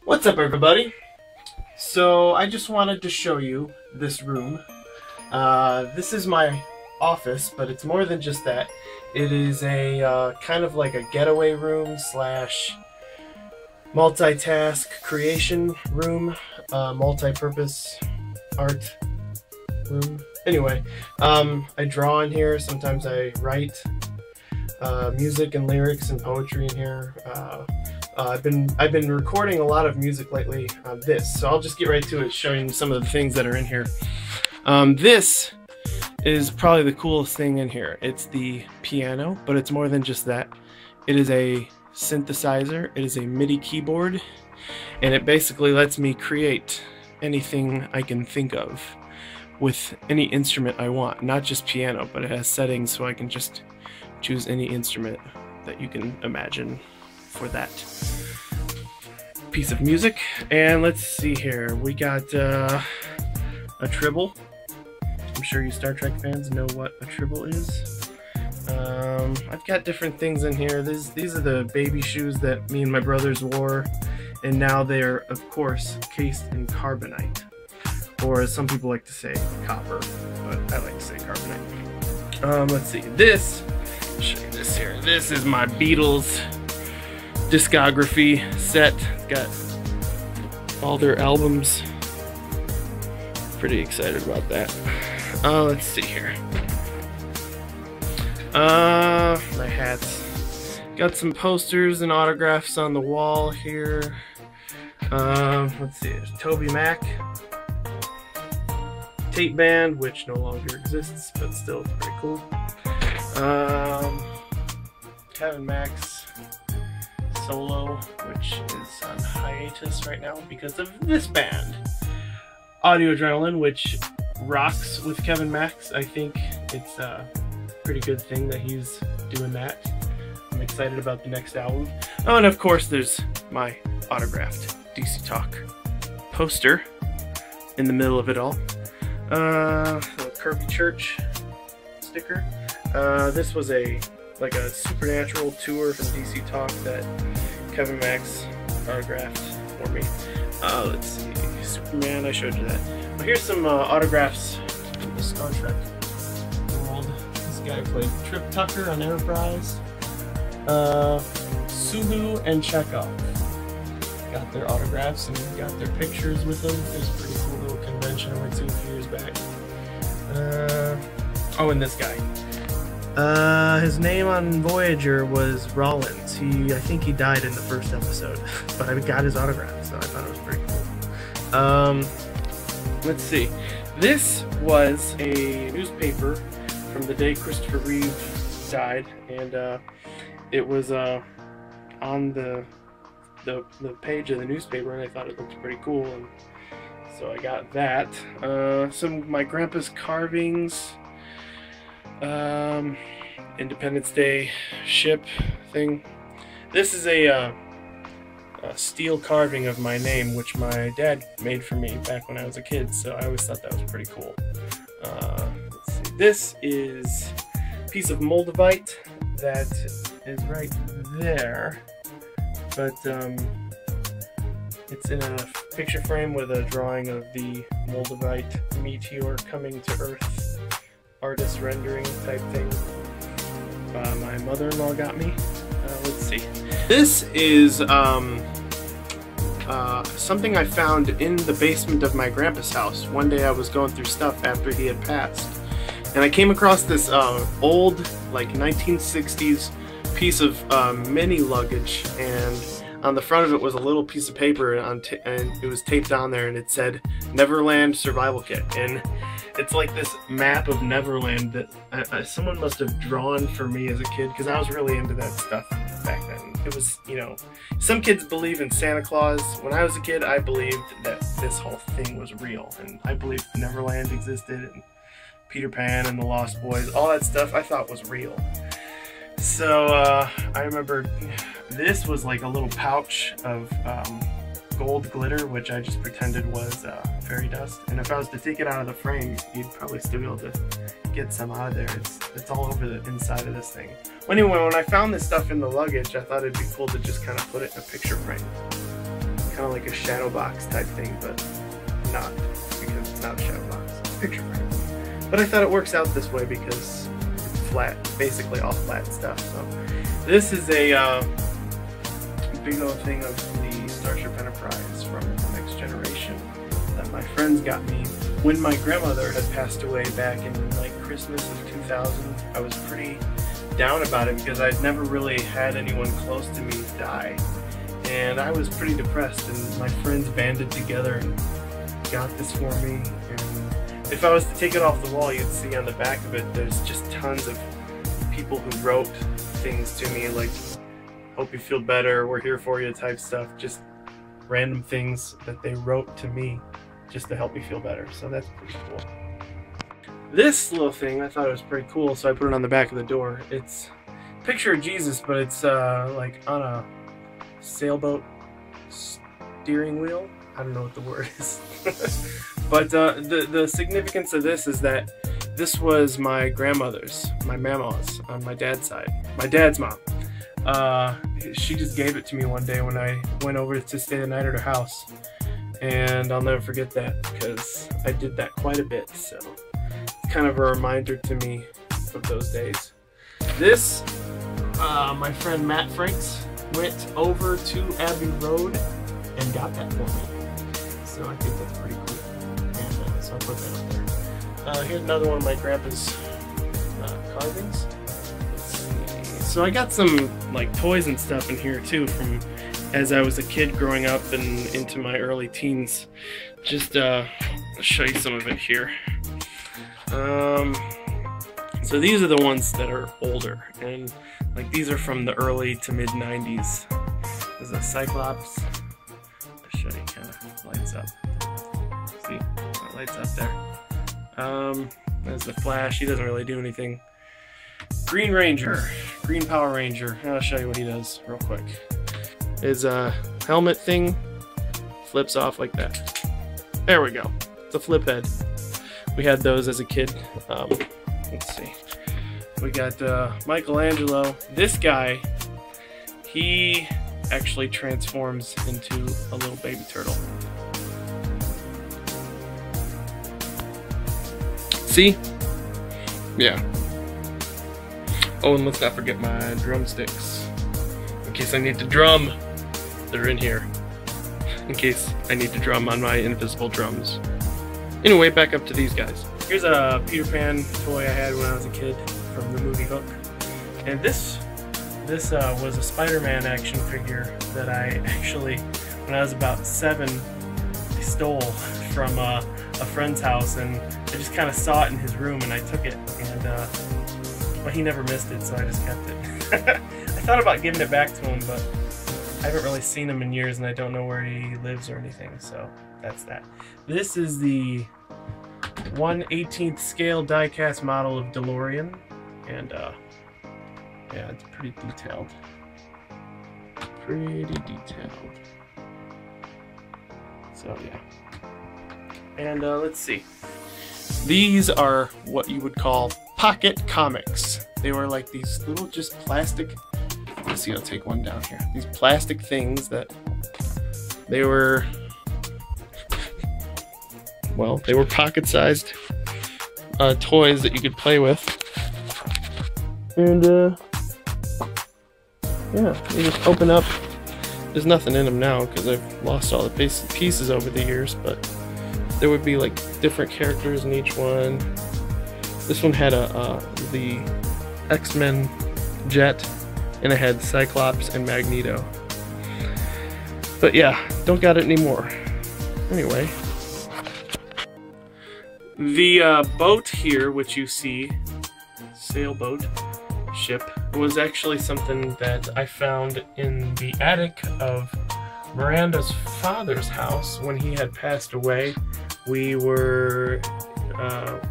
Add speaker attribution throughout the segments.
Speaker 1: What's up, everybody? So I just wanted to show you this room. This is my office, but it's more than just that. It is a kind of like a getaway room slash multitask creation room, multi-purpose art room. Anyway, I draw in here. Sometimes I write music and lyrics and poetry in here. I've been recording a lot of music lately on this, so I'll just get right to it, showing you some of the things that are in here. This is probably the coolest thing in here. It's the piano, but it's more than just that. It is a synthesizer, it is a MIDI keyboard, and it basically lets me create anything I can think of with any instrument I want. Not just piano, but it has settings so I can just choose any instrument that you can imagine for that piece of music. And let's see here, we got a tribble. I'm sure you Star Trek fans know what a tribble is. I've got different things in here. These are the baby shoes that me and my brothers wore, and now they're of course cased in carbonite, or as some people like to say, copper, but I like to say carbonite. Let's see, I'll show you this here. This is my Beatles discography set. It's got all their albums. Pretty excited about that. Let's see here. My hats. Got some posters and autographs on the wall here. Let's see, there's Toby Mac. Tape band, which no longer exists, but still pretty cool. Kevin Mac's solo, which is on hiatus right now because of this band. Audio Adrenaline, which rocks with Kevin Mac's. I think it's a pretty good thing that he's doing that. I'm excited about the next album. Oh, and of course there's my autographed DC Talk poster in the middle of it all. A Kirby Church sticker. This was like a supernatural tour from DC Talk that Kevin Mac's autographed for me. Let's see, Superman, I showed you that. Well, here's some autographs from the Star Trek world. This guy played Trip Tucker on Enterprise. Sulu and Chekhov got their autographs and got their pictures with them. It was a pretty cool little convention I went to a few years back. Oh, and this guy. His name on Voyager was Rollins. I think he died in the first episode, but I got his autograph, so I thought it was pretty cool. Let's see. This was a newspaper from the day Christopher Reeve died, and it was on the page of the newspaper, and I thought it looked pretty cool, and so I got that. Some of my grandpa's carvings. Independence Day ship thing. This is a steel carving of my name, which my dad made for me back when I was a kid, so I always thought that was pretty cool. Let's see. This is a piece of moldavite that is right there, but it's in a picture frame with a drawing of the moldavite meteor coming to Earth, artist rendering type thing. My mother-in-law got me. Let's see. This is something I found in the basement of my grandpa's house. One day I was going through stuff after he had passed, and I came across this old, like 1960s piece of mini luggage, and on the front of it was a little piece of paper, and it was taped on there, and it said Neverland Survival Kit. And it's like this map of Neverland that someone must have drawn for me as a kid, because I was really into that stuff back then. It was, you know, some kids believe in Santa Claus. When I was a kid, I believed that this whole thing was real, and I believed Neverland existed, and Peter Pan and the Lost Boys, all that stuff I thought was real. So I remember this was like a little pouch of gold glitter, which I just pretended was fairy dust. And if I was to take it out of the frame, you'd probably still be able to get some out of there. It's all over the inside of this thing. Well, anyway, when I found this stuff in the luggage, I thought it'd be cool to just kind of put it in a picture frame. kind of like a shadow box type thing, but not, because it's not a shadow box, it's a picture frame. But I thought it works out this way because it's flat, basically all flat stuff. So this is a big old thing of the Starship Enterprise from the Next Generation that my friends got me when my grandmother had passed away back in like Christmas of 2000. I was pretty down about it because I'd never really had anyone close to me die, and I was pretty depressed, and my friends banded together and got this for me. And if I was to take it off the wall, you'd see on the back of it there's just tons of people who wrote things to me like "hope you feel better, we're here for you" type stuff, just random things that they wrote to me just to help me feel better. So that's pretty cool. This little thing I thought it was pretty cool, so I put it on the back of the door. It's a picture of Jesus, but it's like on a sailboat steering wheel. I don't know what the word is. But the significance of this is that this was my grandmother's, my mama's on my dad's side, my dad's mom. She just gave it to me one day when I went over to stay the night at her house, and I'll never forget that because I did that quite a bit. So it's kind of a reminder to me of those days. This, my friend Matt Franks went over to Abbey Road and got that for me. So I think that's pretty cool. And so I put that up there. Here's another one of my grandpa's carvings. Let's see. So I got some like toys and stuff in here too from as I was a kid growing up and into my early teens. Just I'll show you some of it here. So these are the ones that are older, and like these are from the early to mid 90s. There's a Cyclops. I'll show you, kind of lights up. See, it lights up there. There's the Flash. He doesn't really do anything. Green Ranger, Green Power Ranger. I'll show you what he does real quick. His helmet thing flips off like that. There we go. It's a flip head. We had those as a kid. Let's see. We got Michelangelo. This guy, he actually transforms into a little baby turtle. See? Yeah. Oh, and let's not forget my drumsticks. In case I need to drum, they're in here. In case I need to drum on my invisible drums. Anyway, back up to these guys. Here's a Peter Pan toy I had when I was a kid from the movie Hook. And this was a Spider-Man action figure that I actually, when I was about 7, stole from a friend's house, and I just kind of saw it in his room and I took it, and well, he never missed it, so I just kept it. I thought about giving it back to him, but I haven't really seen him in years and I don't know where he lives or anything, so that's that. This is the 1/18th scale die-cast model of DeLorean, and yeah, it's pretty detailed. Pretty detailed. So yeah. And let's see. These are what you would call pocket comics. They were like these little just plastic, let's see, I'll take one down here. These plastic things that they were, well, they were pocket-sized toys that you could play with. And yeah, they just open up. There's nothing in them now because I've lost all the pieces over the years, but there would be like different characters in each one. This one had the X-Men jet, and it had Cyclops and Magneto. But yeah, don't got it anymore. Anyway, the boat here, which you see, sailboat, ship, was actually something that I found in the attic of Miranda's father's house when he had passed away. We were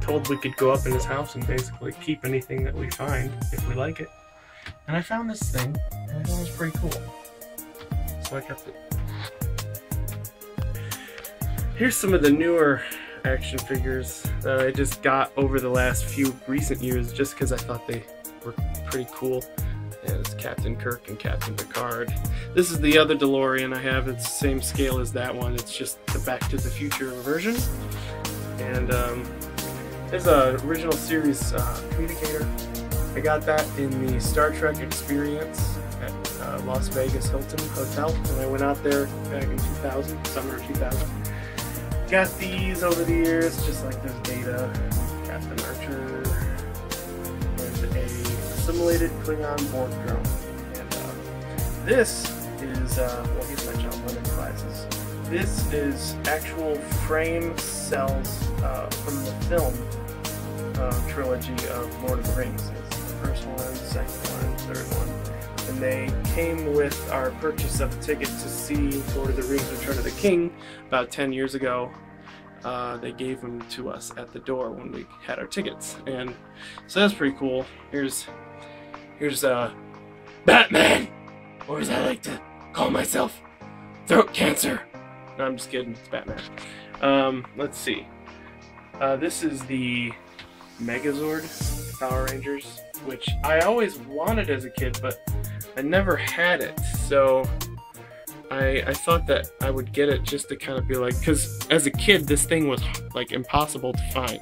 Speaker 1: told we could go up in his house and basically keep anything that we find if we like it. And I found this thing, and I thought it was pretty cool, so I kept it. Here's some of the newer action figures that I just got over the last few recent years just because I thought they were pretty cool. And it's Captain Kirk and Captain Picard. This is the other DeLorean I have. It's the same scale as that one. It's just the Back to the Future version. And there's an original series communicator. I got that in the Star Trek experience at Las Vegas Hilton Hotel when I went out there back in 2000, summer 2000. Got these over the years, just like this Data, Captain Archer, and a simulated Klingon Borg drone. And this is, well, here's my John Lennon glasses. This is actual frame cells from the film trilogy of Lord of the Rings. It's the first one, second one, third one. And they came with our purchase of a ticket to see Lord of the Rings Return of the King about 10 years ago. They gave them to us at the door when we had our tickets, and so that's pretty cool. Here's Batman, or as I like to call myself, throat cancer. No, I'm just kidding, it's Batman. Let's see. This is the Megazord Power Rangers, which I always wanted as a kid, but I never had it, so I thought that I would get it just to kind of be like, because as a kid this thing was like impossible to find.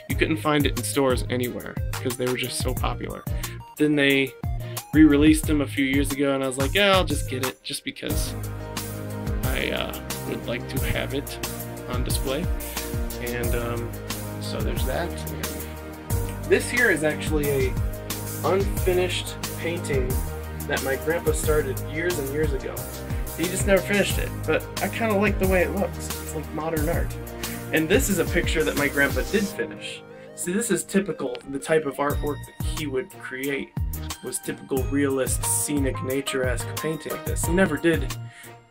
Speaker 1: You couldn't find it in stores anywhere because they were just so popular. Then they re-released them a few years ago, and I was like, yeah, I'll just get it just because I would like to have it on display. And so there's that. And this here is actually a unfinished painting that my grandpa started years and years ago. He just never finished it, but I kind of like the way it looks. It's like modern art. And this is a picture that my grandpa did finish. See, this is typical, the type of artwork that he would create was typical realist, scenic, nature-esque painting like this. He never did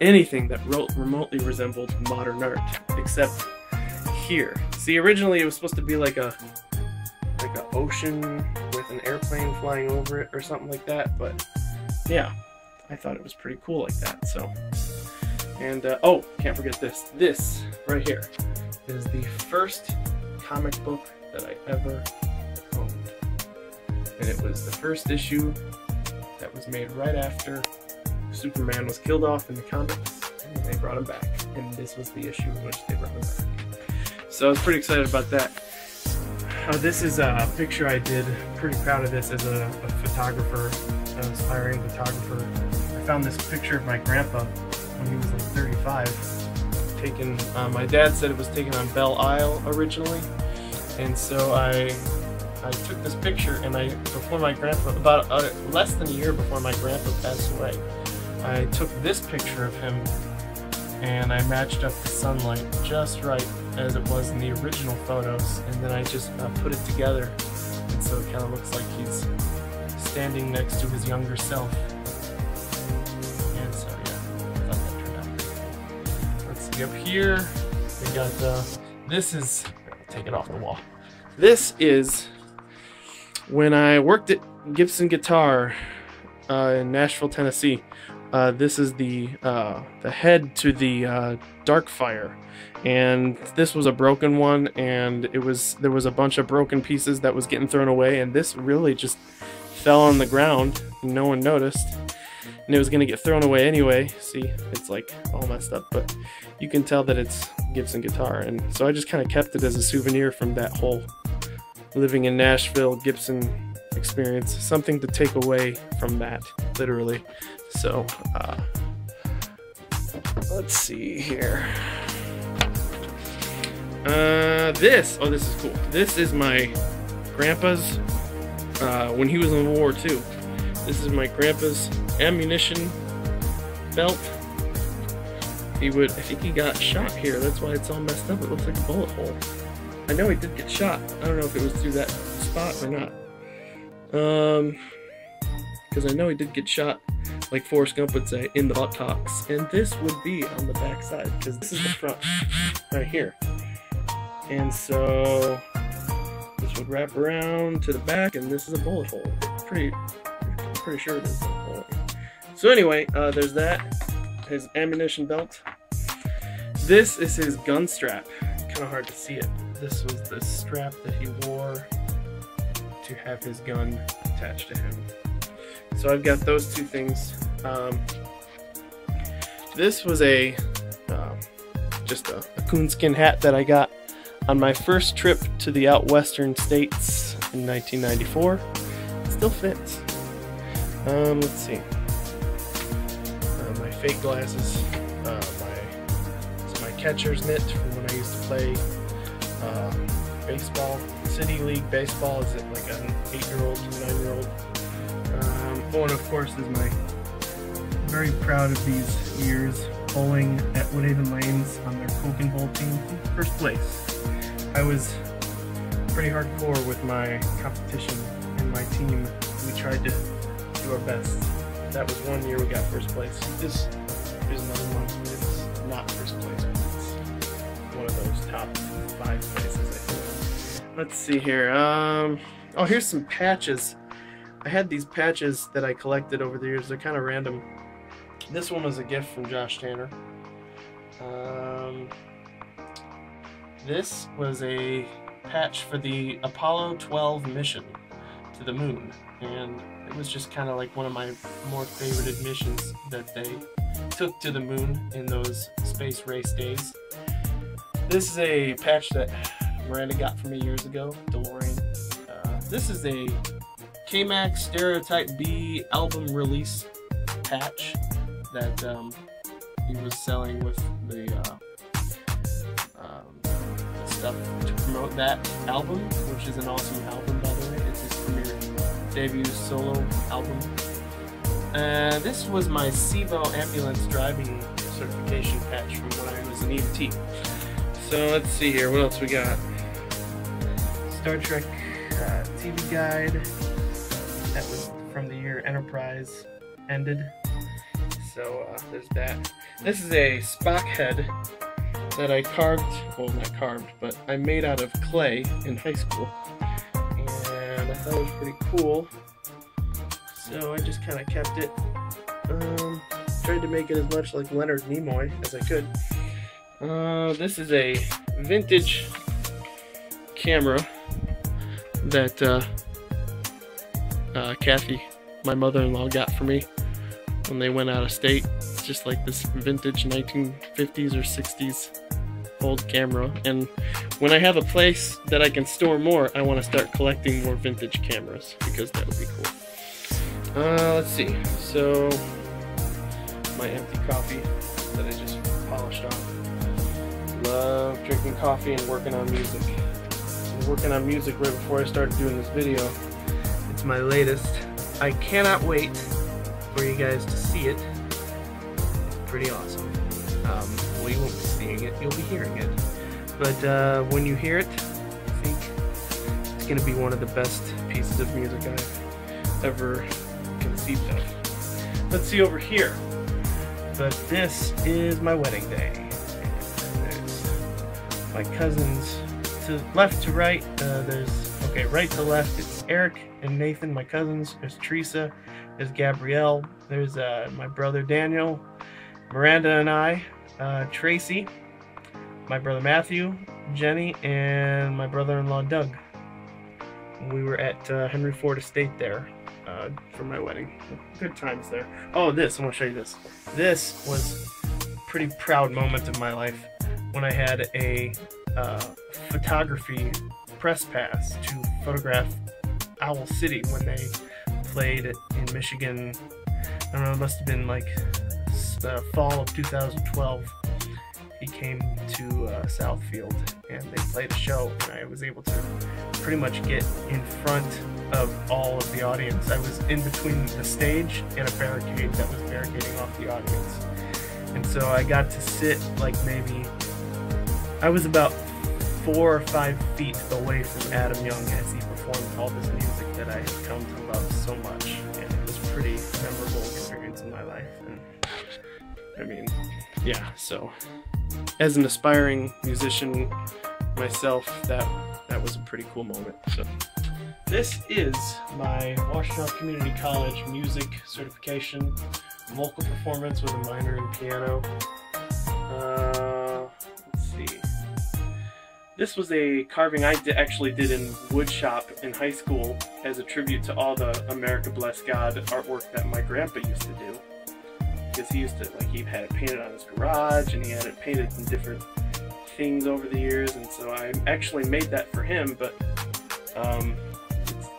Speaker 1: anything that remotely resembled modern art, except here. See, originally it was supposed to be like a ocean with an airplane flying over it or something like that, but yeah. I thought it was pretty cool like that, so. And, oh, can't forget this. This, right here, is the first comic book that I ever owned. And it was the first issue that was made right after Superman was killed off in the comics, and they brought him back. And this was the issue in which they brought him back. So I was pretty excited about that. This is a picture I did. Pretty proud of this as a photographer, an aspiring photographer. I found this picture of my grandpa when he was like 35. Taken, my dad said it was taken on Belle Isle originally, and so I took this picture, and before my grandpa, about less than a year before my grandpa passed away, I took this picture of him, and I matched up the sunlight just right as it was in the original photos, and then I just put it together, and so it kind of looks like he's standing next to his younger self. And so yeah, I thought that turned out good. Let's see, up here we got this is, I'll take it off the wall. This is when I worked at Gibson Guitar in Nashville, Tennessee. This is the head to the Darkfire, and this was a broken one, and there was a bunch of broken pieces that was getting thrown away, and this really just fell on the ground and no one noticed, and it was gonna get thrown away anyway. See, it's like all messed up, but you can tell that it's Gibson Guitar, and so I just kind of kept it as a souvenir from that whole living in Nashville Gibson experience, something to take away from that, literally. So let's see here. This is cool. This is my grandpa's when he was in World War II. This is my grandpa's ammunition belt. I think he got shot here. That's why it's all messed up. It looks like a bullet hole. I know he did get shot. I don't know if it was through that spot or not. Because I know he did get shot, like Forrest Gump would say, in the buttocks. And this would be on the back side, because this is the front, right here. And so this would wrap around to the back, and this is a bullet hole. I'm pretty sure it is a bullet hole. So anyway, there's that. His ammunition belt. This is his gun strap. Kind of hard to see it. This was the strap that he wore to have his gun attached to him. So I've got those two things. This was just a coonskin hat that I got on my first trip to the out western states in 1994. It still fits. Let's see. My fake glasses. My catcher's mitt from when I used to play baseball. City League baseball as like an 8-year-old, 9-year-old. Oh, and of course is my very proud of these years bowling at Woodhaven Lanes on their Coke and Bowl team. First place. I was pretty hardcore with my competition and my team. We tried to do our best. That was one year we got first place. This is another one. It's not first place, but it's one of those top 5 places, I think. Let's see here. Oh, here's some patches. I had these patches that I collected over the years. They're kind of random. This one was a gift from Josh Tanner. This was a patch for the Apollo 12 mission to the moon, and it was just kind of like one of my more favorited missions that they took to the moon in those space race days. This is a patch that Miranda got for me years ago, DeLorean. This is a K-Max Stereotype B album release patch that he was selling with the stuff to promote that album, which is an awesome album, by the way. It's his premiere debut solo album. This was my SEVO ambulance driving certification patch from when I was an EMT. So let's see here, what else we got? Star Trek TV guide. That was from the year Enterprise ended. So there's that. This is a Spock head that I carved, well not carved, but I made out of clay in high school. And I thought it was pretty cool. So I just kind of kept it. Tried to make it as much like Leonard Nimoy as I could. This is a vintage camera that Kathy, my mother-in-law, got for me when they went out of state. It's just like this vintage 1950s or 60s old camera, and when I have a place that I can store more, I want to start collecting more vintage cameras because that would be cool. Let's see, so my empty coffee that I just polished off. Love drinking coffee and working on music. I was working on music right before I started doing this video. It's my latest. I cannot wait for you guys to see it. It's pretty awesome. Well, you won't be seeing it, you'll be hearing it. But when you hear it, I think it's going to be one of the best pieces of music I've ever conceived of. Let's see over here. But this is my wedding day. And there's my cousins to left to right. Okay, right to left, it's Eric and Nathan, my cousins. There's Teresa, there's Gabrielle, there's my brother Daniel, Miranda and I, Tracy, my brother Matthew, Jenny, and my brother-in-law Doug. We were at Henry Ford Estate there for my wedding. Good times there. Oh, I want to show you this. This was a pretty proud moment of my life when I had a photography press pass to photograph Owl City when they played in Michigan. I don't know, it must have been like the fall of 2012. He came to Southfield and they played a show, and I was able to pretty much get in front of all of the audience. I was in between the stage and a barricade that was barricading off the audience. And so I got to sit like maybe, I was about 4 or 5 feet away from Adam Young as he performed all this music that I had come to love so much. And it was a pretty memorable experience in my life. And I mean, yeah, so as an aspiring musician myself, that was a pretty cool moment. So this is my Washington Community College music certification, vocal performance with a minor in piano. Let's see. This was a carving I actually did in wood shop in high school as a tribute to all the America Bless God artwork that my grandpa used to do. Because he used to, like, he had it painted on his garage, and he had it painted in different things over the years, and so I actually made that for him, but it's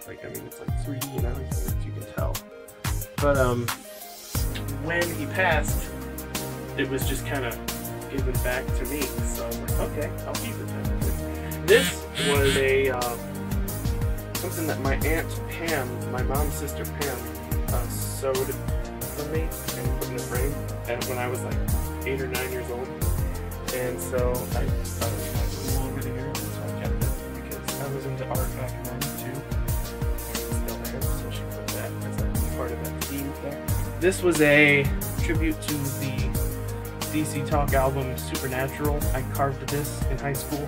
Speaker 1: like, I mean, it's like 3D and everything, as you can tell. But when he passed, it was just kind of given back to me, so I'm like, okay, I'll keep it then. This was a something that my aunt Pam, my mom's sister Pam, sewed for me and put in a frame when I was like 8 or 9 years old. And so I thought it was like cool over the years, and so I kept it because I was into art back then too. It's still there, so she put that as a part of that theme there. This was a tribute to the DC Talk album Supernatural. I carved this in high school.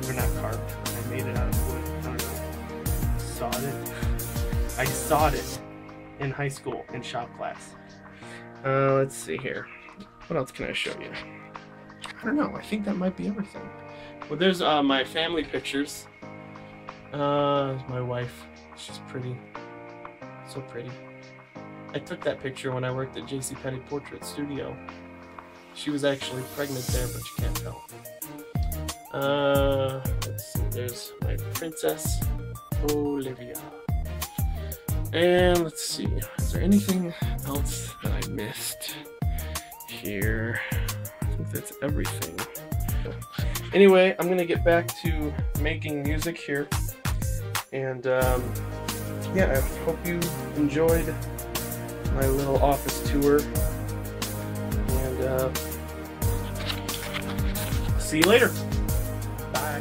Speaker 1: Or not carved, I made it out of wood. I don't know. Sawed it. I sawed it in high school in shop class. Let's see here. What else can I show you? I don't know. I think that might be everything. Well, there's my family pictures. My wife. She's pretty. So pretty. I took that picture when I worked at JCPenney Portrait Studio. She was actually pregnant there, but you can't tell. Let's see. There's my princess, Olivia. And let's see. Is there anything else that I missed here? I think that's everything. Anyway, I'm gonna get back to making music here, and yeah, I hope you enjoyed my little office tour, and see you later. Bye.